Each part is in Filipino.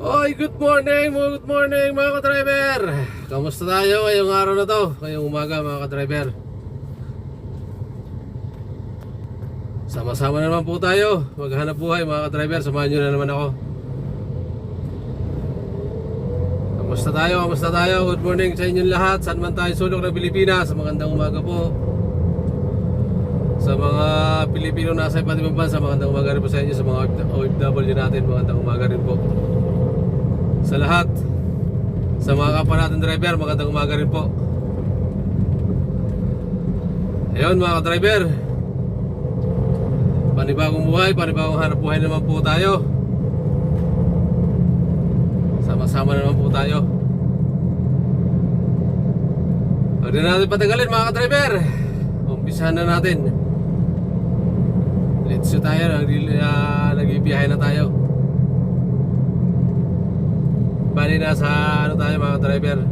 Oy, good morning mga ka-driver. Kamusta tayo ngayong araw na to? Ngayong umaga mga ka-driver. Sama-sama na naman po tayo maghanap buhay mga ka-driver. Samahan nyo na naman ako. Kamusta tayo? Good morning sa inyong lahat. Saan man tayo sulok ng Pilipinas. Magandang umaga po. Sa mga Pilipino nasa iba't ibang bansa, magandang umaga rin po sa inyo. Sa mga OFW natin, magandang umaga rin po. Sa lahat, sa mga kapwa natin driver, magandang umaga rin po. Ayun mga ka-driver, panibagong buhay, panibagong hanap buhay naman po tayo. Sama-sama naman po tayo. Huwag na natin patagalin mga ka-driver. Umpisahan na natin. Let's go tayo, nag-ibiyahe na tayo. Bali nasa ano tayo mga driver,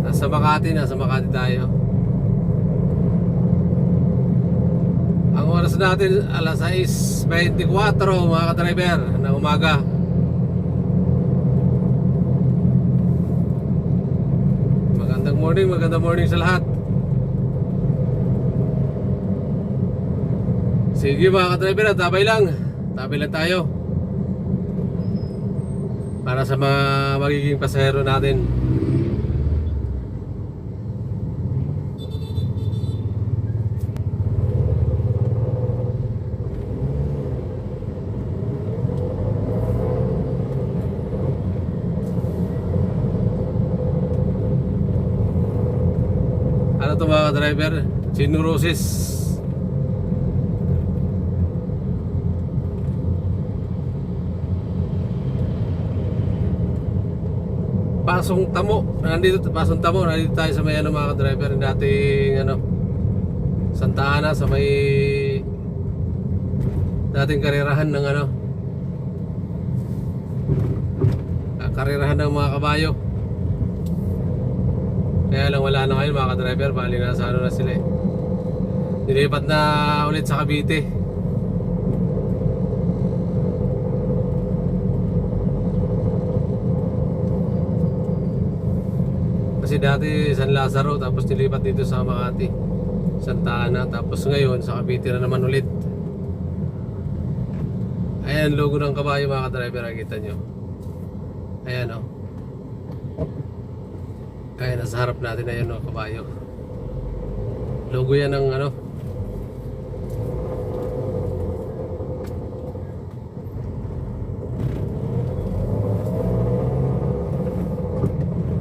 nasa Makati tayo. Ang oras natin alas 6:24 mga driver ng umaga. Magandang morning sa lahat. Sige mga driver, tabay lang tayo para sa mga magiging pasahero natin. Ano to mga driver? Sinurosis. Pasong Tamo, nandito tayo sa may mga driver dating Santa Ana, sa may dating karirahan ng karirahan ng mga kabayo. Kaya lang wala na ngayon mga driver, bali nasa na sila nilipat na ulit sa Cavite. Kasi dati San Lazaro, tapos nilipat dito sa Makati, Santa Ana, tapos ngayon sa Cavite na naman ulit. Ayan, logo ng kabayo mga ka-driver, nakikita nyo. Ayan o. Ayan, nasa harap natin, ayan o, kabayo. Logo yan ng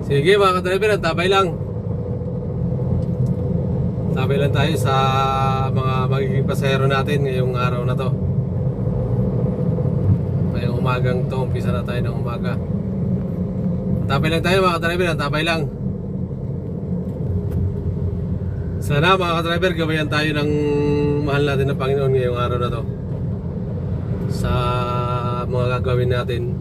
Sige mga ka-driver, tabay lang tayo sa mga magiging pasahero natin ngayong araw na to. Ngayong umagang to, umpisa na tayo ng umaga. Tabay lang tayo mga ka-driver, tabay lang. Sana mga ka-driver, gabayan tayo ng mahal natin ng Panginoon ngayong araw na to sa mga gagawin natin.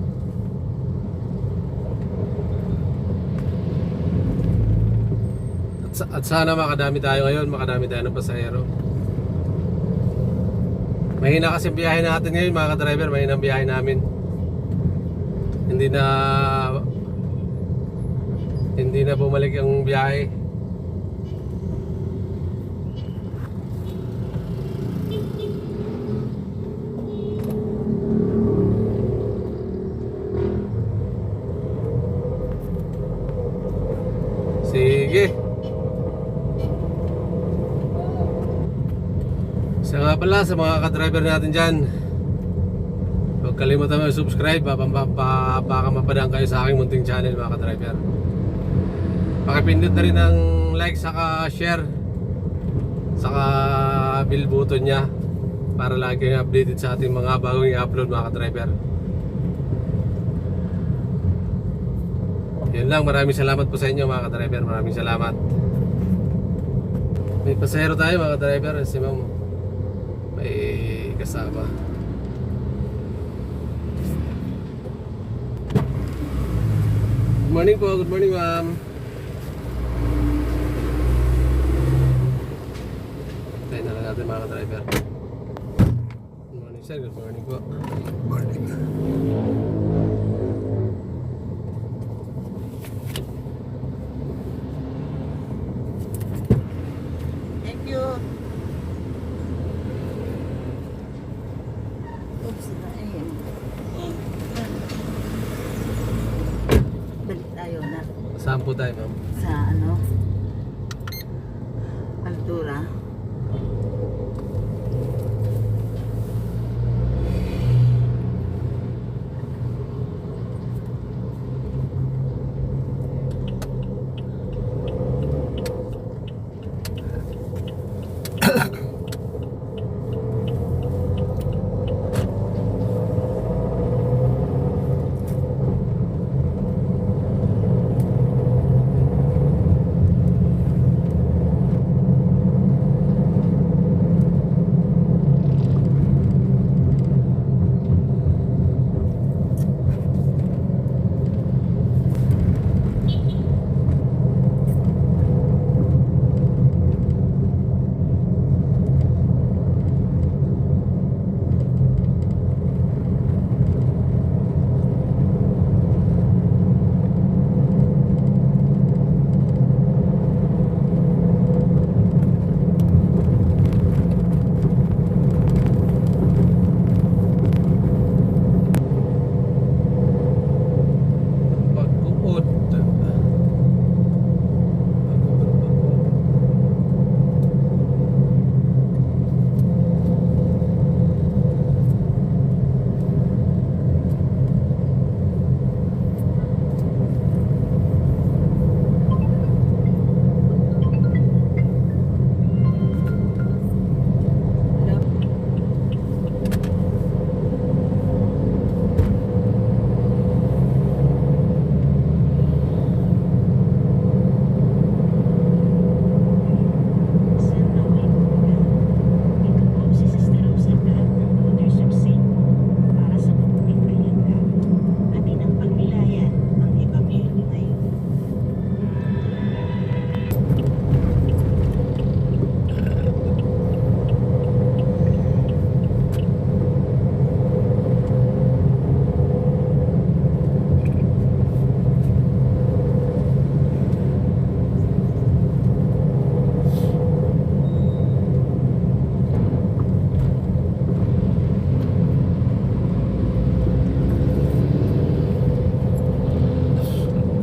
At sana makadami tayo ngayon, makadami tayo ng pasahero. Mahina kasi biyahe natin ngayon mga ka-driver, mahina ang biyahe namin. Hindi na bumalik ang biyahe. Sige. Sa nga pala sa mga ka-driver natin dyan, huwag kalimutan mag-subscribe baka mapadaan kayo sa aking munting channel mga ka-driver. Pakipindot na rin ng like saka share saka bell button nya para lagi kayong updated sa ating mga bagong i-upload mga ka-driver. Yun lang, maraming salamat po sa inyo mga ka-driver, maraming salamat. May pasahero tayo mga ka-driver, si ma'am may kasama. Good morning po, good morning ma'am. Tayo na lang natin mga ka-driver. Good morning sir, good morning po. Morning. Thank you. Oops, ayun. Balik tayo na Saan po tayo, ma'am? sa ano? Altura. Pag-uod. Hello?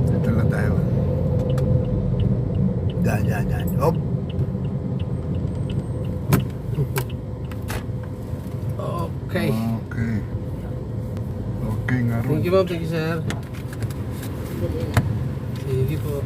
Ito na tayo. Yan. Hop. Okay. Okay. Okay nga ron. Thank you, ma'am. Thank you, sir. Dali lang. Sige po.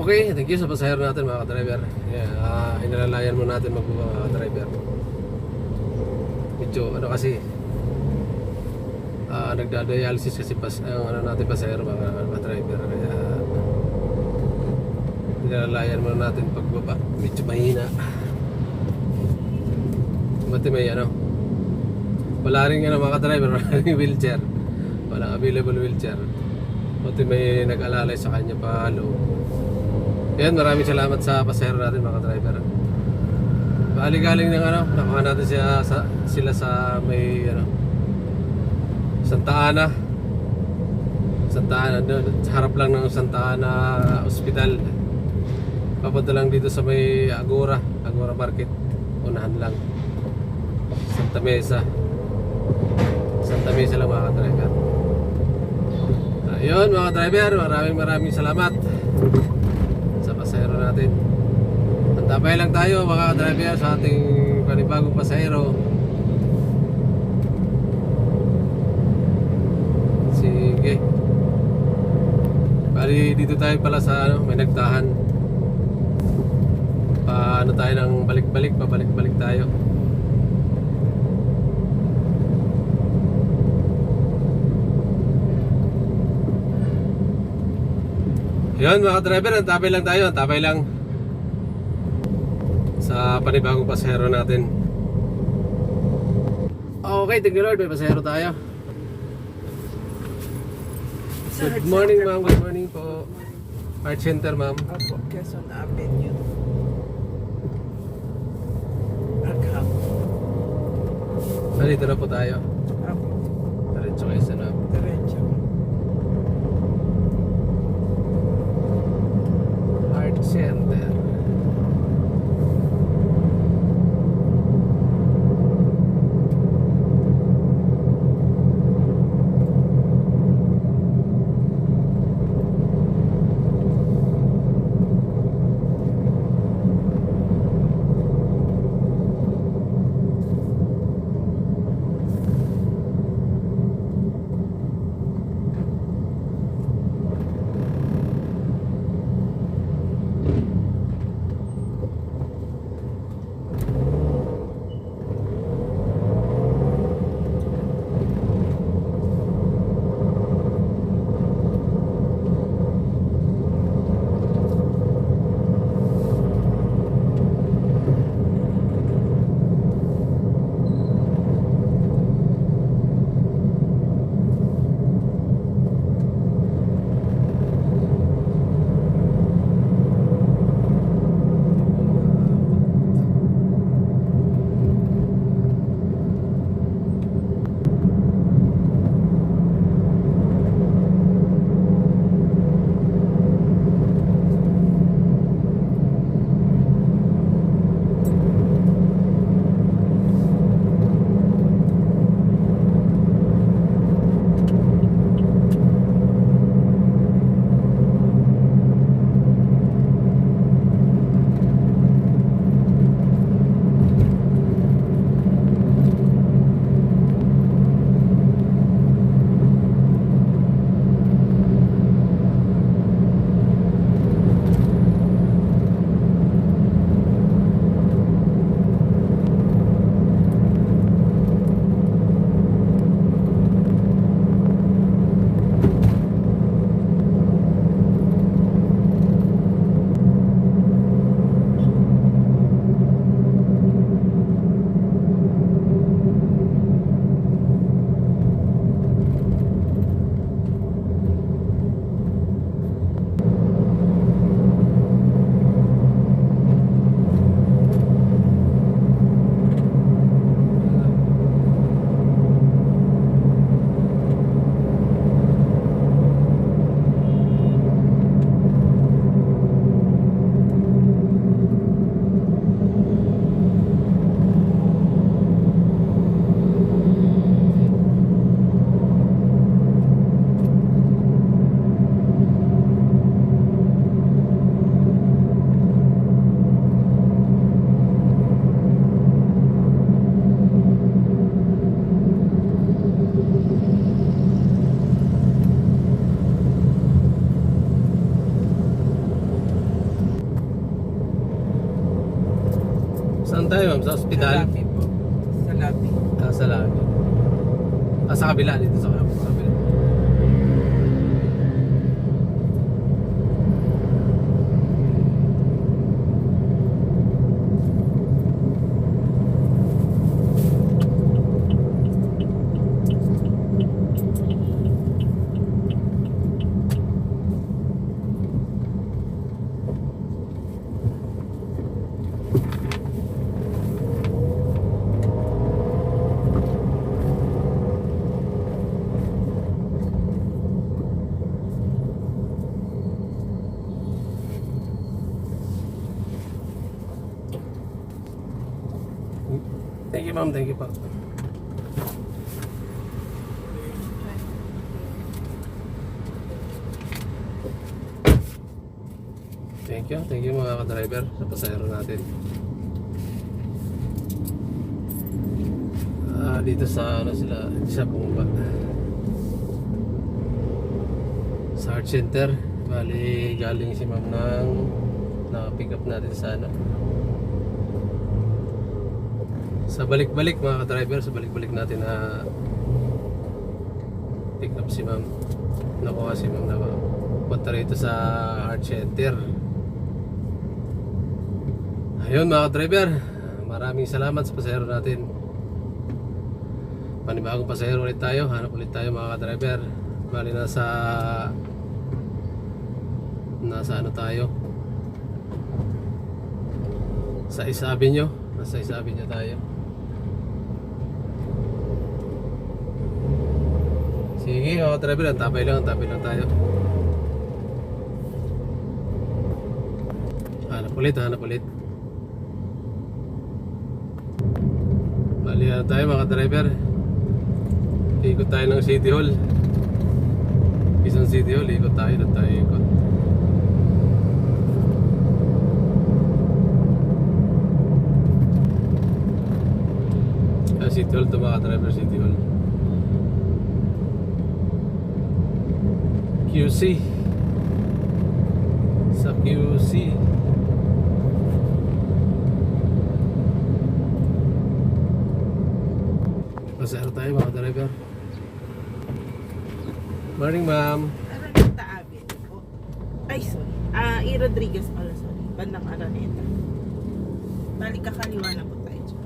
Okay, thank you sa pasahero natin mga ka-driver. Yeah, inalalayan mo natin mga driver. Medyo ano kasi nagda-dialysis kasi ang ano natin pasahero mga driver. Kaya inalalayan mo natin pagbaba. Medyo mahina. Buti may ano. Wala rin ano mga driver, wala rin wheelchair. Walang available wheelchair. Buti may nag-alalay sa kanya pa loob. Yan, maraming salamat sa pasahero natin mga driver. Bali-galing ng ano, nakuha natin sila sa may ano, Santa Ana. Doon, sa harap lang ng Santa Ana Hospital. Papunta lang dito sa may Agora Market. Unahan lang. Santa Mesa lang mga driver. Ayun mga driver, maraming salamat sa pasahero natin. Antabay lang tayo mga driver sa ating panibagong pasahero. Sige. Bali dito tayo pala sa ano, may nagtahan. Paano tayo ng pabalik-balik tayo. Yan mga driver, antabay lang tayo, antabay lang. sa panibagong pasahero natin. Okay, thank you Lord, may pasahero tayo. Good morning ma'am, good morning po. Art Center ma'am. Opo, Quezon Avenue. Agham. Dito na po tayo. Opo, Diretso kayo sa ma'am. diretso. Art Center. Saan tayo ma'am? Sa Sa ospital? labi po. Sa labi. Sa labi. Sa kabila dito sa kabila. Thank you ma'am, thank you po. Thank you mga ka-driver sa pasahero natin. Dito sa ano sila, sa bumaba. Sa Art Center, bali galing si ma'am ng na-pick up natin sa ano. Sa balik-balik mga ka-driver, sa balik-balik natin na pick up si ma'am. Nakuha si ma'am na punta rito sa Art Center. Ayun mga driver, maraming salamat sa pasahero natin. Panibagong pasahero ulit tayo, hanap ulit tayo mga driver. Bali nasa ano tayo, sa Isabi nyo. Nasa Isabi nyo tayo. Sige mga driver, antapay lang tayo. Hanap ulit. Bali na tayo mga driver. Ikot tayo ng City Hall. Isang City Hall, ikot tayo. City Hall ito mga driver, City Hall. QC. Sa QC. Pasahero tayo mga driver. Morning ma'am. Araneta Avenue po. Ay, sorry. E. Rodriguez pala, sorry. Bandang Araneta. Balik kakaliwa na po tayo dyan.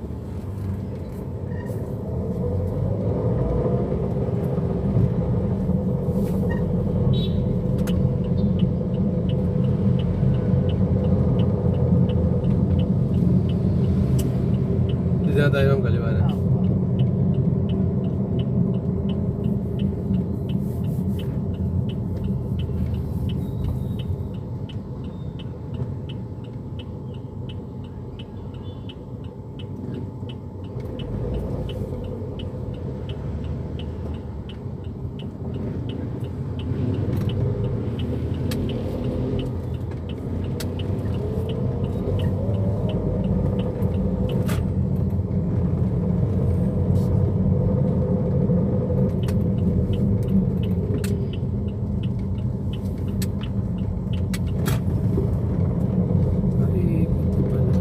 Dito na tayo ma'am, kaliwa na. Opo. Ay, ito pala.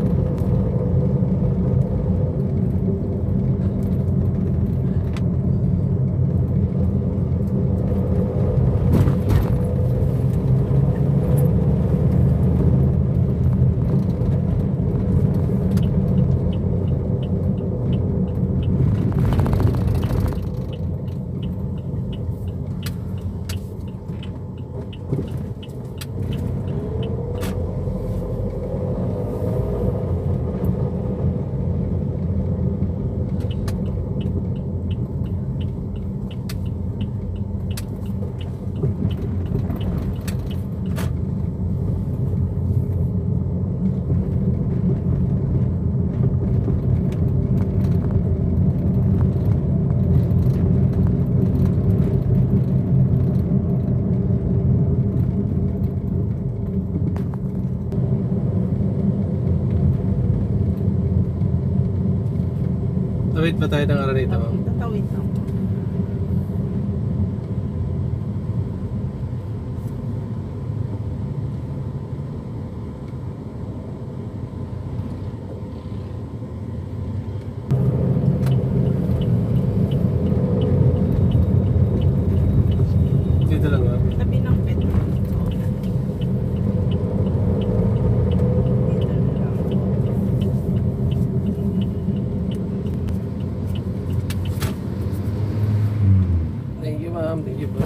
Tawid pa tayo ng Araneta ma'am. Tatawid lang po. Dito lang ma'am. Tabi ng pet. Dito na lang po. Thank you ma'am, thank you po.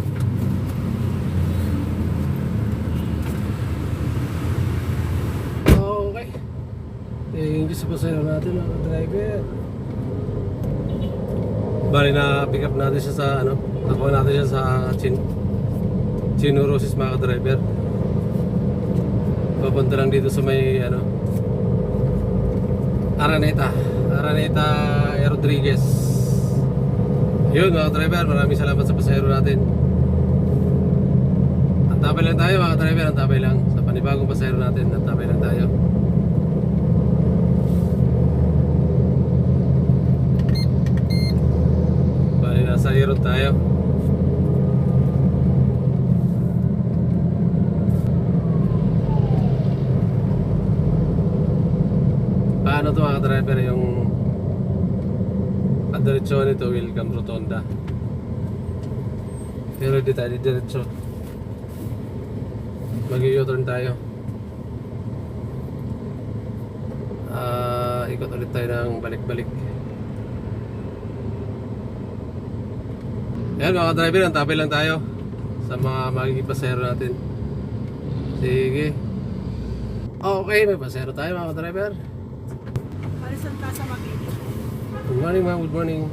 Okay. Thank you sa pasahero natin mga driver. Bali na pick up natin siya sa ano, nakuha natin siya sa Chinorosis mga driver. Papunta lang dito sa may ano, Araneta E. Rodriguez. Yun mga driver, maraming salamat sa pasahero natin. Antapay lang tayo mga driver, antapay lang. Sa panibagong pasahero natin, antapay lang tayo. Bali nasa Irod tayo. Paano to mga driver yung diretso nito, Welcome Rotonda. Pero di tayo diretso. Mag-u-turn tayo. Ikot ulit tayo ng balik-balik. Ayan mga driver, ang tabi lang tayo sa mga magiging pasero natin. Sige. Okay, may pasero tayo mga driver. Palisan ka sa Mabini. Good morning ma'am, good morning.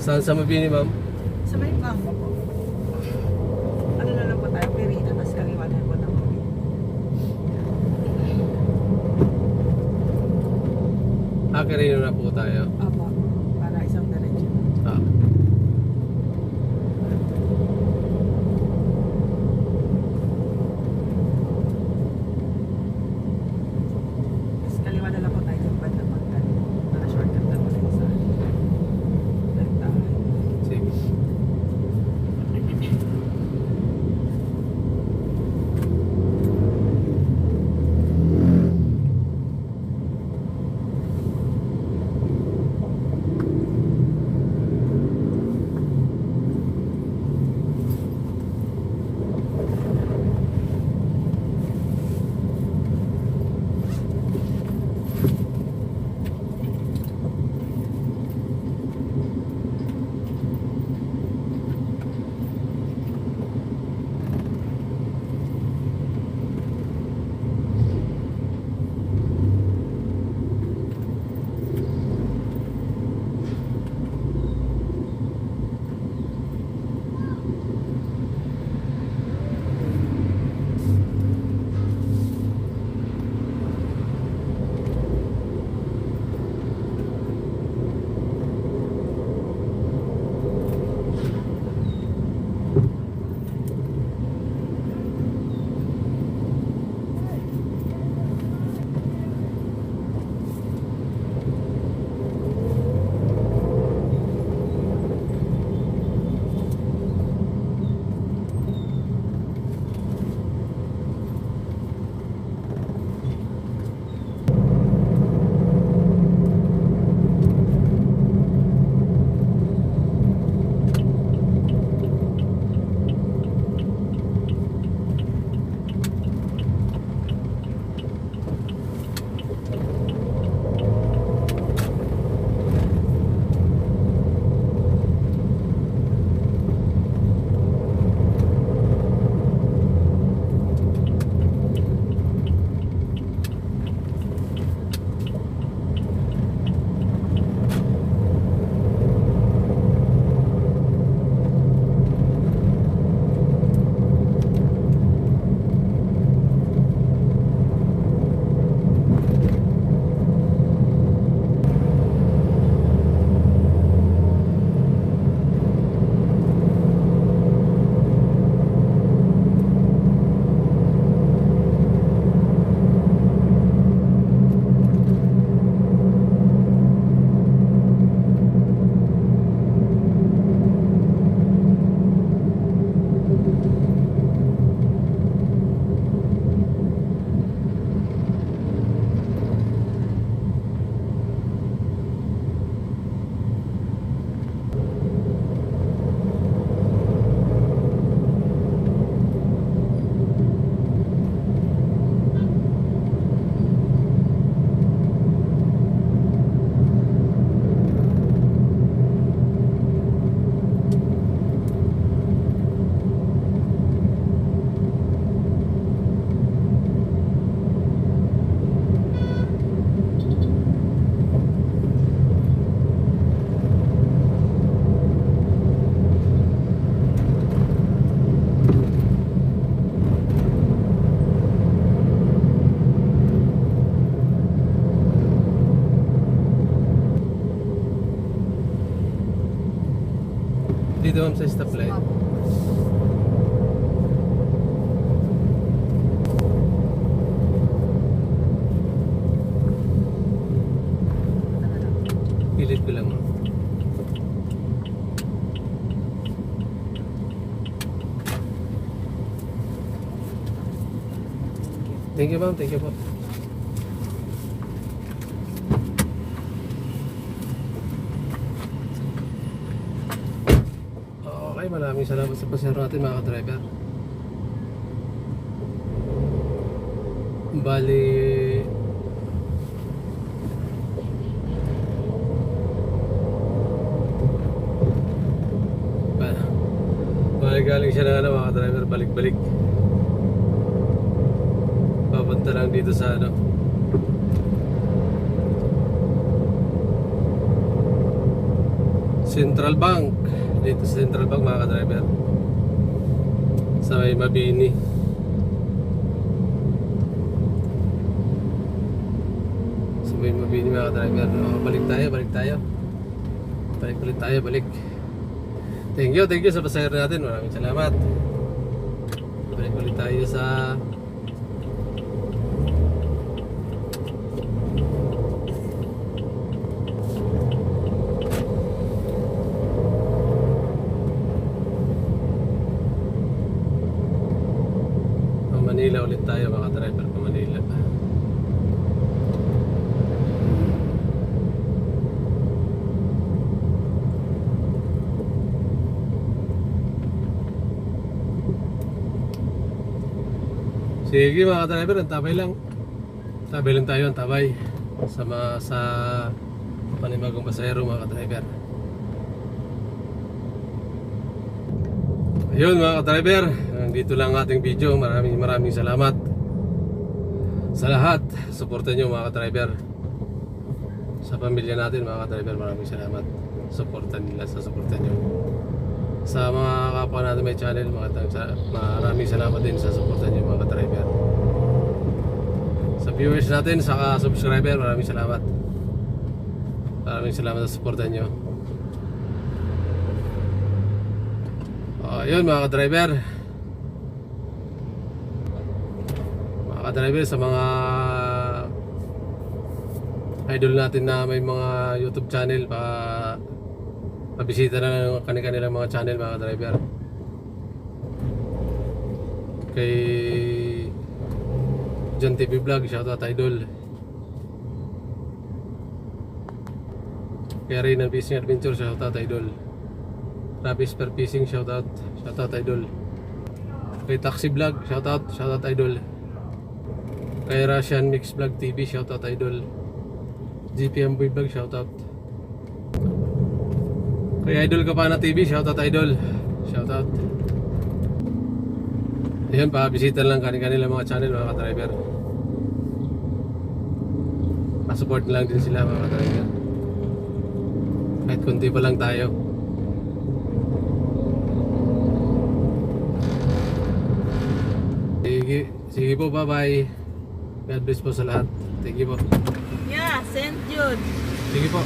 Saan sa Mabini ma'am? Sa may bangko po. Ano na lang po tayo, Perita, tapos kaliwa na po ng Mabini. Akarino na po tayo. Opo, para isang diretso. Ah. Tapos kaliwa na lang po tayo ng bandang Magdal. Para shortcut na po tayo sa Nagtaan. Sige. Dito ma'am sa stoplight. Pilit ko lang ma'am. Thank you ma'am, thank you po. Okay. sumakay. Maraming salamat sa pasero natin mga ka-driver. Bali galing siya ng ano mga driver, balik-balik. Papunta lang dito sa ano, Central Bank. Dito sa Central Bank mga driver, sa may Mabini. Sa may Mabini mga driver. Balik tayo. Balik ulit tayo, balik. Thank you sa pasahero natin. Maraming salamat. Balik ulit tayo sa Manila ulit tayo mga driver, pa Manila. Sige mga driver, antabay lang. Tabay lang tayo, antabay sa panibagong pasahero mga driver. Ayun mga driver, dito lang ating video. Maraming salamat sa lahat. Suportan nyo mga driver. Sa pamilya natin mga driver, maraming salamat. Suportan nyo. Sa mga kapwa natin may channel, maraming salamat din sa suportan nyo mga driver. Sa viewers natin, sa subscriber, maraming salamat. Maraming salamat sa suportan nyo. Ayun mga driver. Mga driver, sa mga idol natin na may mga YouTube channel, pabisita na ng kanilang mga channel mga driver. Kay John TV Vlog, shoutout idol. Kay Reynan Fishing Adventure, shoutout idol. Rapis Per Fishing, shoutout idol. Kay Taxi Vlog, shoutout idol. Kay Russian Mix Vlog TV, shoutout idol. GPM Boy Vlog, shoutout. Kay Idol Kapana TV, shoutout idol. Shoutout. Ayan, pa-bisita lang kanila mga channel mga ka-driver. Pa-support lang din sila mga ka-driver. Kahit kunti pa lang tayo. Sige po, bye-bye. God bless po sa lahat. Thank you po. Yeah, St. Jude. Sige po.